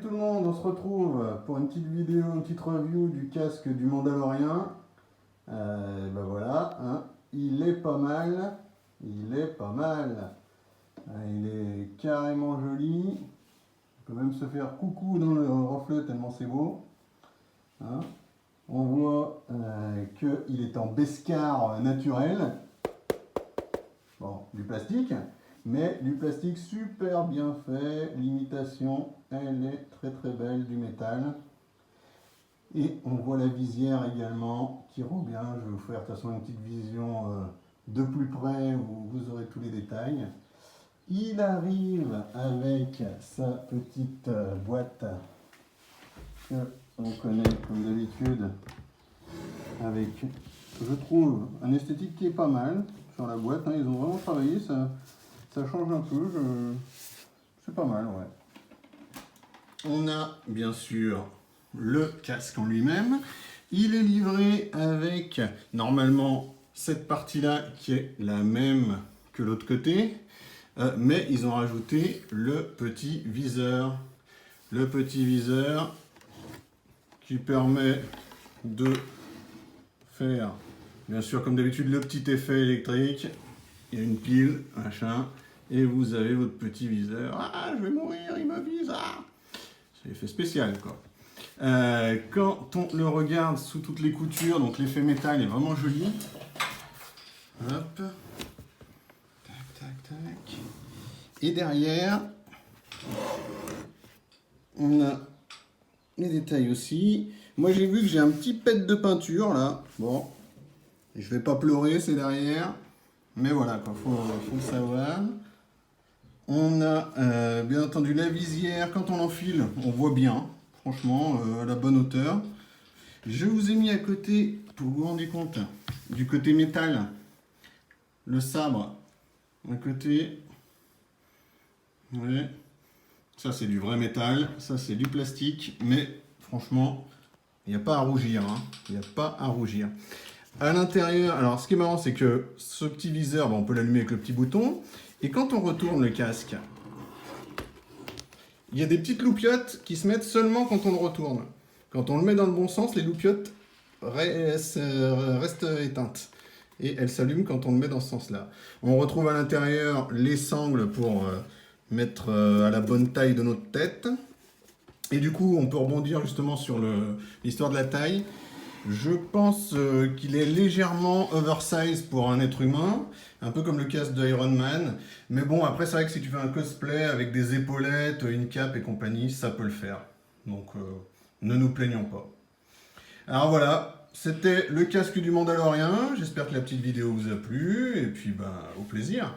Salut tout le monde, on se retrouve pour une petite vidéo, une petite review du casque du Mandalorien. Ben voilà, hein, il est pas mal, il est pas mal. Il est carrément joli. On peut même se faire coucou dans le reflet tellement c'est beau. Hein. On voit qu'il est en Beskar naturel. Bon, du plastique, mais du plastique super bien fait. L'imitation, elle est très très belle du métal. Et on voit la visière également qui rend bien. Je vais vous faire de toute façon une petite vision de plus près où vous aurez tous les détails. Il arrive avec sa petite boîte que on connaît comme d'habitude, avec, je trouve, un esthétique qui est pas mal sur la boîte. Hein. Ils ont vraiment travaillé, ça change un peu. C'est pas mal, ouais. On a bien sûr le casque en lui-même. Il est livré avec normalement cette partie-là qui est la même que l'autre côté, mais ils ont rajouté le petit viseur. Le petit viseur qui permet de faire, bien sûr comme d'habitude, le petit effet électrique. Il y a une pile, machin, et vous avez votre petit viseur. Ah, je vais mourir, il me vise. Ah. C'est l'effet spécial, quoi. Quand on le regarde sous toutes les coutures, donc l'effet métal est vraiment joli. Hop. Tac, tac, tac. Et derrière, on a les détails aussi. Moi, j'ai vu que j'ai un petit pet de peinture, là. Bon, je vais pas pleurer, c'est derrière. Mais voilà, quoi, faut le savoir. On a bien entendu la visière. Quand on l'enfile, on voit bien. Franchement, à la bonne hauteur. Je vous ai mis à côté, pour vous rendre compte, du côté métal, le sabre. À côté, ouais. Ça c'est du vrai métal, ça c'est du plastique, mais franchement, il n'y a pas à rougir. Hein. Il n'y a pas à rougir. À l'intérieur, alors ce qui est marrant, c'est que ce petit viseur, on peut l'allumer avec le petit bouton. Et quand on retourne le casque, il y a des petites loupiottes qui se mettent seulement quand on le retourne. Quand on le met dans le bon sens, les loupiottes restent éteintes. Et elles s'allument quand on le met dans ce sens-là. On retrouve à l'intérieur les sangles pour mettre à la bonne taille de notre tête. Et du coup, on peut rebondir justement sur l'histoire de la taille. Je pense qu'il est légèrement oversize pour un être humain, un peu comme le casque de Iron Man. Mais bon, après, c'est vrai que si tu fais un cosplay avec des épaulettes, une cape et compagnie, ça peut le faire. Donc, ne nous plaignons pas. Alors voilà, c'était le casque du Mandalorien. J'espère que la petite vidéo vous a plu. Et puis, ben, au plaisir.